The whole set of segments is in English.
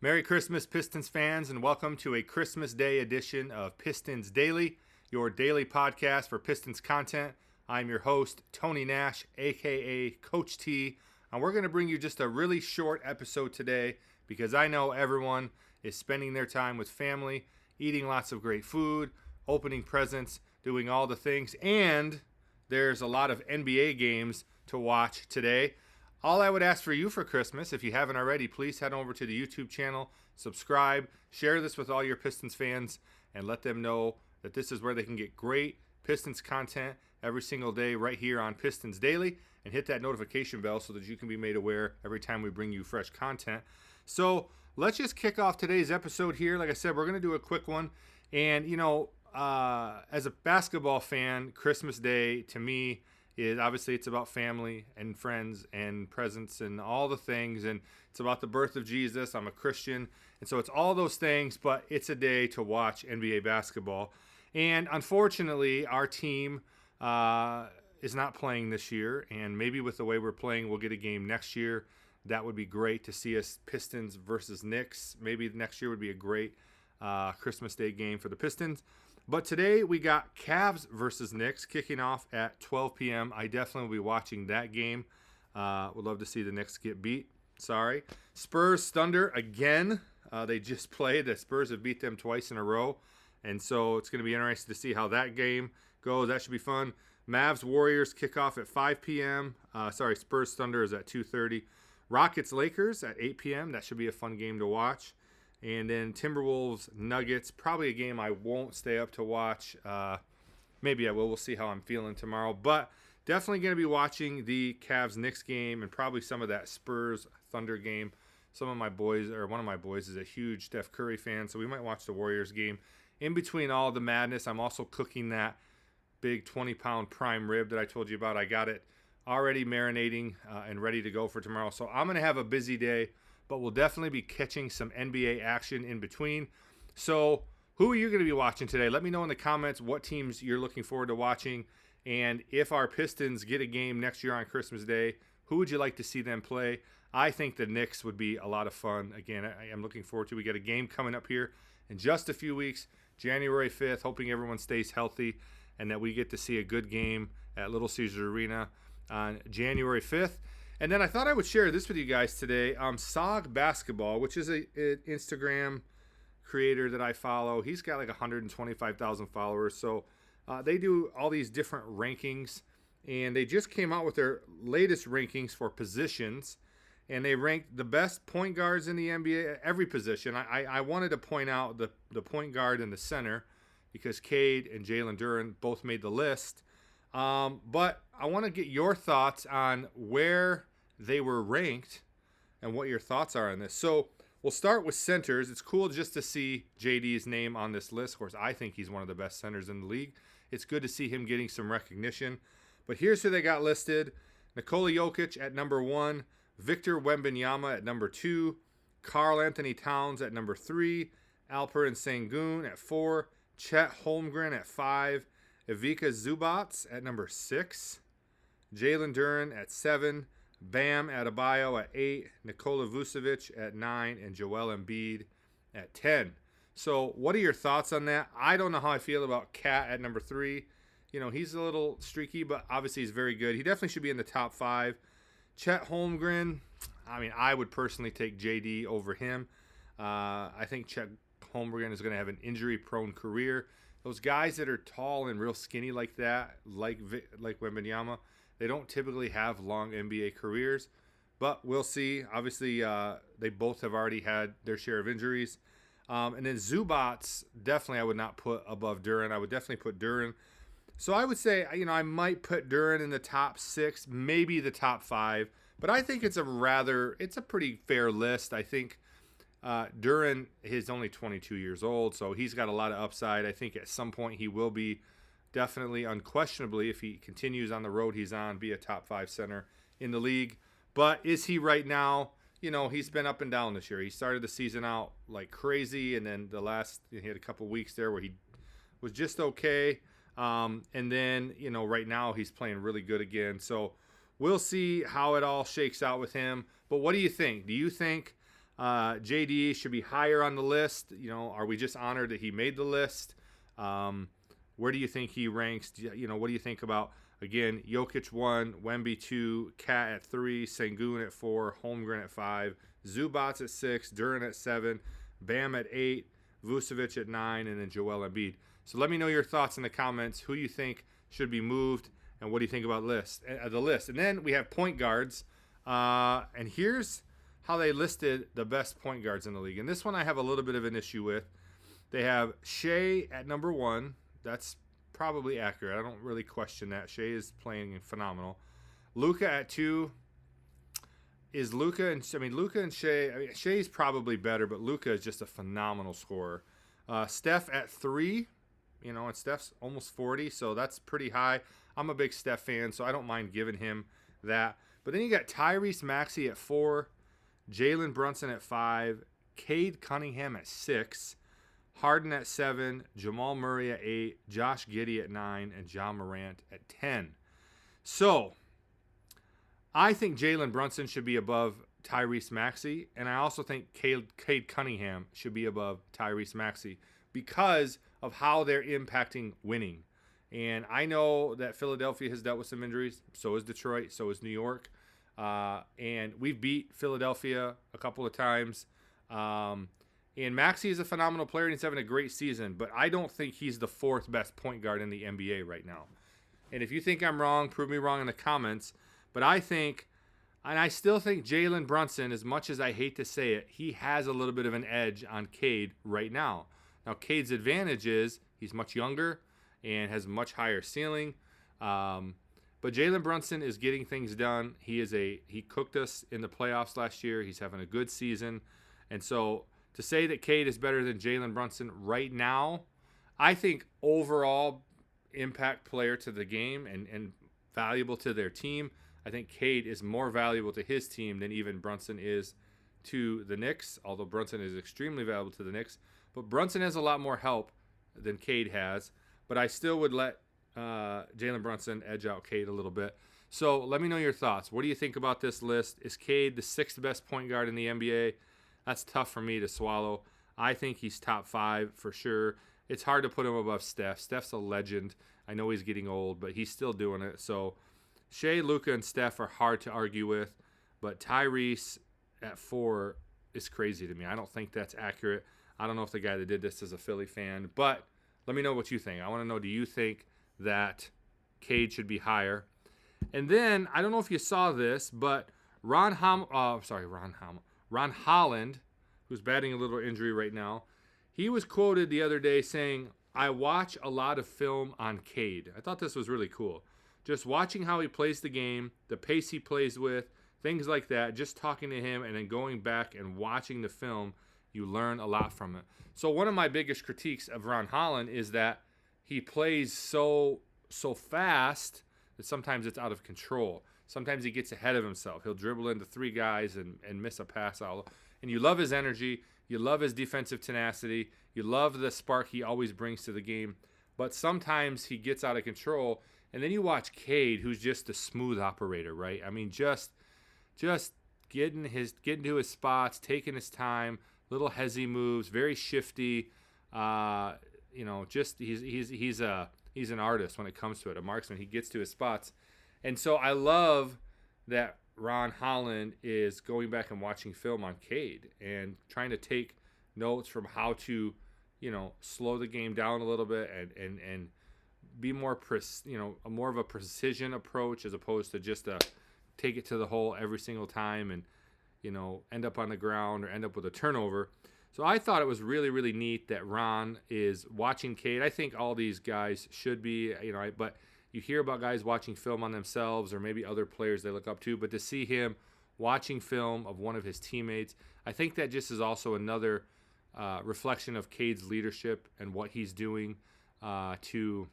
Merry Christmas, Pistons fans, and welcome to a Christmas Day edition of Pistons Daily, your daily podcast for Pistons content. I'm your host, Tony Nash, aka Coach T, and we're going to bring you just a really short episode today because I know everyone is spending their time with family, eating lots of great food, opening presents, doing all the things, and there's a lot of NBA games to watch today. All I would ask for you for Christmas, if you haven't already, please head over to the YouTube channel, subscribe, share this with all your Pistons fans, and let them know that this is where they can get great Pistons content every single day right here on Pistons Daily, and hit that notification bell so that you can be made aware every time we bring you fresh content. So let's just kick off today's episode here. Like I said, we're going to do a quick one. And, as a basketball fan, Christmas Day to me is obviously it's about family and friends and presents and all the things, and it's about the birth of Jesus. I'm a Christian, and so it's all those things, but it's a day to watch NBA basketball. And unfortunately, our team is not playing this year, and maybe with the way we're playing, we'll get a game next year. That would be great to see us Pistons versus Knicks. Maybe next year would be a great Christmas Day game for the Pistons. But today we got Cavs versus Knicks kicking off at 12 p.m. I definitely will be watching that game. Would love to see the Knicks get beat. Sorry. Spurs Thunder again. They just played. The Spurs have beat them twice in a row. And so it's going to be interesting to see how that game goes. That should be fun. Mavs Warriors kick off at 5 p.m. Spurs Thunder is at 2:30. Rockets Lakers at 8 p.m. That should be a fun game to watch. And then Timberwolves Nuggets, probably a game I won't stay up to watch. Maybe I will. We'll see how I'm feeling tomorrow. But definitely going to be watching the Cavs Knicks game and probably some of that Spurs Thunder game. One of my boys is a huge Steph Curry fan, so we might watch the Warriors game. In between all the madness, I'm also cooking that big 20-pound prime rib that I told you about. I got it already marinating and ready to go for tomorrow. So I'm going to have a busy day, but we'll definitely be catching some NBA action in between. So who are you going to be watching today? Let me know in the comments what teams you're looking forward to watching. And if our Pistons get a game next year on Christmas Day, who would you like to see them play? I think the Knicks would be a lot of fun. Again, I am looking forward to. We got a game coming up here in just a few weeks, January 5th, hoping everyone stays healthy and that we get to see a good game at Little Caesars Arena on January 5th. And then I thought I would share this with you guys today. Sog Basketball, which is an Instagram creator that I follow. He's got like 125,000 followers. So they do all these different rankings. And they just came out with their latest rankings for positions. And they ranked the best point guards in the NBA at every position. I wanted to point out the point guard and the center because Cade and Jalen Duren both made the list. But I want to get your thoughts on where they were ranked and what your thoughts are on this. So we'll start with centers. It's cool just to see JD's name on this list. Of course, I think he's one of the best centers in the league. It's good to see him getting some recognition. But here's who they got listed. Nikola Jokic at number 1. Victor Wembanyama at number 2. Karl Anthony Towns at number 3. Alperen Sengun at 4. Chet Holmgren at 5. Ivica Zubac at number 6. Jalen Duren at 7. Bam Adebayo at 8. Nikola Vucevic at 9. And Joel Embiid at 10. So what are your thoughts on that? I don't know how I feel about Cat at number 3. He's a little streaky, but obviously he's very good. He definitely should be in the top 5. Chet Holmgren, I would personally take JD over him. I think Chet Holmgren is going to have an injury-prone career. Those guys that are tall and real skinny like that, like Wembanyama, they don't typically have long NBA careers. But we'll see. Obviously, they both have already had their share of injuries. And then Zubac, definitely I would not put above Duren. I would definitely put Duren. So I would say, I might put Duren in the top 6, maybe the top 5. But I think it's a pretty fair list. I think Duren is only 22 years old, so he's got a lot of upside. I think at some point he will be definitely, unquestionably, if he continues on the road he's on, be a top 5 center in the league. But is he right now? He's been up and down this year. He started the season out like crazy, and then he had a couple weeks there where he was just okay. And then, right now he's playing really good again. So we'll see how it all shakes out with him. But what do you think? Do you think JD should be higher on the list. Are we just honored that he made the list? Where do you think he ranks? What do you think about, again, Jokic 1, Wemby 2, Cat at 3, Sengun at 4, Holmgren at 5, Zubats at 6, Duran at 7, Bam at 8, Vucevic at 9, and then Joel Embiid. So let me know your thoughts in the comments. Who you think should be moved, and what do you think about the list? And then we have point guards. And here's how they listed the best point guards in the league. And this one I have a little bit of an issue with. They have Shea at number 1. That's probably accurate. I don't really question that. Shea is playing phenomenal. Luka at 2. Is Luka and Shea? Shea's probably better, but Luka is just a phenomenal scorer. Steph at 3. And Steph's almost 40, so that's pretty high. I'm a big Steph fan, so I don't mind giving him that. But then you got Tyrese Maxey at 4, Jalen Brunson at 5, Cade Cunningham at 6, Harden at 7, Jamal Murray at 8, Josh Giddey at 9, and John Morant at 10. So I think Jalen Brunson should be above Tyrese Maxey, and I also think Cade Cunningham should be above Tyrese Maxey because of how they're impacting winning. And I know that Philadelphia has dealt with some injuries. So is Detroit. So is New York. And we've beat Philadelphia a couple of times. And Maxey is a phenomenal player, and he's having a great season. But I don't think he's the 4th best point guard in the NBA right now. And if you think I'm wrong, prove me wrong in the comments. But I think, and I still think Jalen Brunson, as much as I hate to say it, he has a little bit of an edge on Cade right now. Now, Cade's advantage is he's much younger and has a much higher ceiling. But Jalen Brunson is getting things done. He cooked us in the playoffs last year. He's having a good season. And so to say that Cade is better than Jalen Brunson right now, I think overall impact player to the game and valuable to their team, I think Cade is more valuable to his team than even Brunson is to the Knicks, although Brunson is extremely valuable to the Knicks. But Brunson has a lot more help than Cade has. But I still would let Jalen Brunson edge out Cade a little bit. So let me know your thoughts. What do you think about this list? Is Cade the 6th best point guard in the NBA? That's tough for me to swallow. I think he's top 5 for sure. It's hard to put him above Steph. Steph's a legend. I know he's getting old, but he's still doing it. So Shea, Luka, and Steph are hard to argue with. But Tyrese at 4 is crazy to me. I don't think that's accurate. I don't know if the guy that did this is a Philly fan, but let me know what you think. I want to know, do you think that Cade should be higher? And then, I don't know if you saw this, but Ron Holland, who's batting a little injury right now, he was quoted the other day saying, "I watch a lot of film on Cade." I thought this was really cool. Just watching how he plays the game, the pace he plays with, things like that, just talking to him and then going back and watching the film, you learn a lot from it. So one of my biggest critiques of Ron Holland is that he plays so fast that sometimes it's out of control. Sometimes he gets ahead of himself. He'll dribble into 3 guys and miss a pass out. And you love his energy. You love his defensive tenacity. You love the spark he always brings to the game. But sometimes he gets out of control. And then you watch Cade, who's just a smooth operator, right? I mean, just getting to his spots, taking his time, little hezzy moves, very shifty. He's an artist when it comes to it, a marksman. He gets to his spots. And so I love that Ron Holland is going back and watching film on Cade and trying to take notes from how to, slow the game down a little bit and be more more of a precision approach as opposed to just take it to the hole every single time and end up on the ground or end up with a turnover. So I thought it was really, really neat that Ron is watching Cade. I think all these guys should be, but you hear about guys watching film on themselves or maybe other players they look up to, but to see him watching film of one of his teammates, I think that just is also another reflection of Cade's leadership and what he's doing to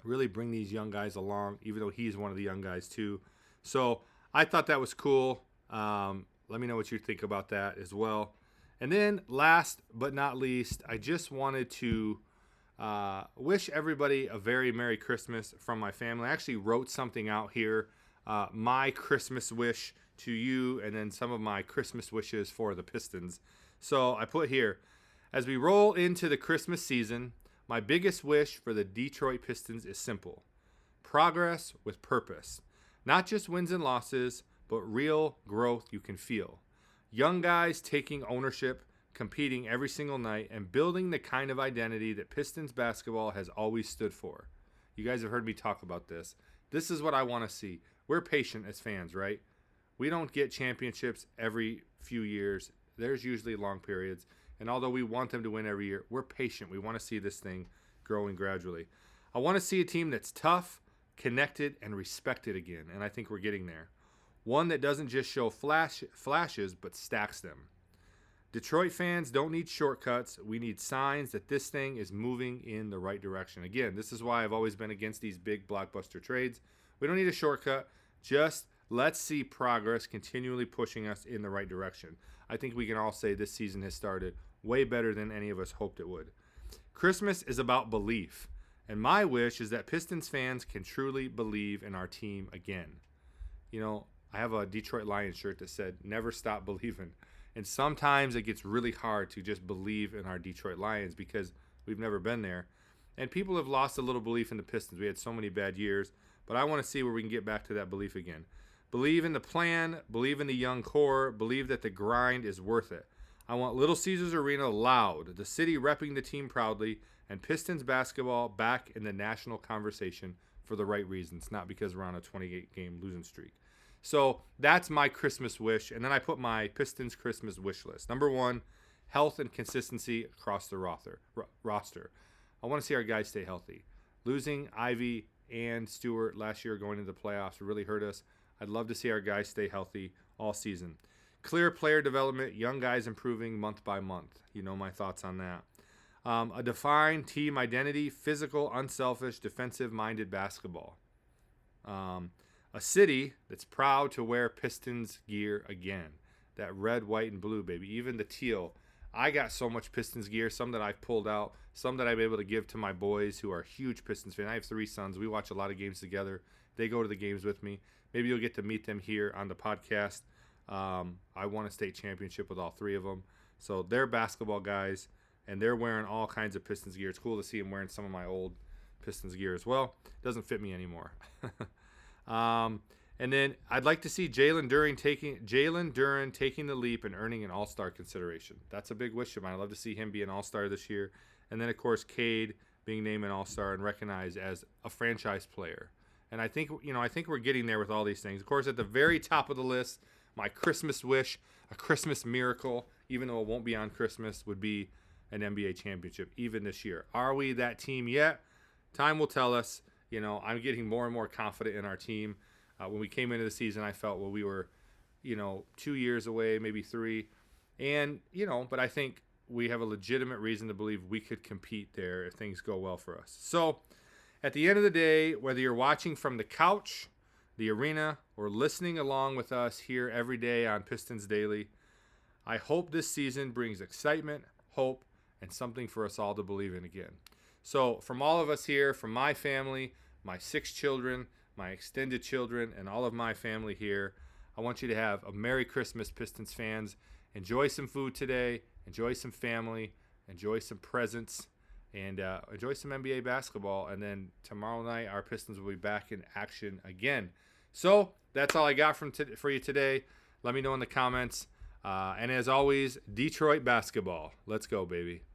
really bring these young guys along, even though he's one of the young guys too. So I thought that was cool. Let me know what you think about that as well. And then last but not least, I just wanted to wish everybody a very Merry Christmas from my family. I actually wrote something out here, my Christmas wish to you and then some of my Christmas wishes for the Pistons. So I put here, as we roll into the Christmas season, my biggest wish for the Detroit Pistons is simple. Progress with purpose. Not just wins and losses, but real growth you can feel. Young guys taking ownership, competing every single night, and building the kind of identity that Pistons basketball has always stood for. You guys have heard me talk about this. This is what I want to see. We're patient as fans, right? We don't get championships every few years. There's usually long periods. And although we want them to win every year, we're patient. We want to see this thing growing gradually. I want to see a team that's tough, connected, and respected again. And I think we're getting there. One that doesn't just show flashes, but stacks them. Detroit fans don't need shortcuts. We need signs that this thing is moving in the right direction. Again, this is why I've always been against these big blockbuster trades. We don't need a shortcut. Just let's see progress continually pushing us in the right direction. I think we can all say this season has started way better than any of us hoped it would. Christmas is about belief. And my wish is that Pistons fans can truly believe in our team again. You know, I have a Detroit Lions shirt that said, never stop believing. And sometimes it gets really hard to just believe in our Detroit Lions because we've never been there. And people have lost a little belief in the Pistons. We had so many bad years. But I want to see where we can get back to that belief again. Believe in the plan. Believe in the young core. Believe that the grind is worth it. I want Little Caesars Arena loud, the city repping the team proudly, and Pistons basketball back in the national conversation for the right reasons, not because we're on a 28-game losing streak. So that's my Christmas wish. And then I put my Pistons Christmas wish list. Number 1, health and consistency across the roster. I want to see our guys stay healthy. Losing Ivy and Stewart last year going into the playoffs really hurt us. I'd love to see our guys stay healthy all season. Clear player development, young guys improving month by month. You know my thoughts on that. A defined team identity, physical, unselfish, defensive-minded basketball. A city that's proud to wear Pistons gear again. That red, white, and blue, baby. Even the teal. I got so much Pistons gear, some that I've pulled out, some that I'm able to give to my boys who are huge Pistons fans. I have 3 sons. We watch a lot of games together. They go to the games with me. Maybe you'll get to meet them here on the podcast. I won a state championship with all 3 of them. So they're basketball guys, and they're wearing all kinds of Pistons gear. It's cool to see them wearing some of my old Pistons gear as well. Doesn't fit me anymore. And then I'd like to see Jalen Duren taking the leap and earning an all-star consideration. That's a big wish of mine. I'd love to see him be an all-star this year. And then, of course, Cade being named an all-star and recognized as a franchise player. And I think we're getting there with all these things. Of course, at the very top of the list, my Christmas wish, a Christmas miracle, even though it won't be on Christmas, would be an NBA championship, even this year. Are we that team yet? Time will tell us. You know, I'm getting more and more confident in our team. When we came into the season, I felt, well, we were, 2 years away, maybe 3. And, but I think we have a legitimate reason to believe we could compete there if things go well for us. So, at the end of the day, whether you're watching from the couch, the arena, or listening along with us here every day on Pistons Daily, I hope this season brings excitement, hope, and something for us all to believe in again. So from all of us here, from my family, my 6 children, my extended children, and all of my family here, I want you to have a Merry Christmas, Pistons fans. Enjoy some food today. Enjoy some family. Enjoy some presents. And enjoy some NBA basketball. And then tomorrow night, our Pistons will be back in action again. So that's all I got for you today. Let me know in the comments. And as always, Detroit basketball. Let's go, baby.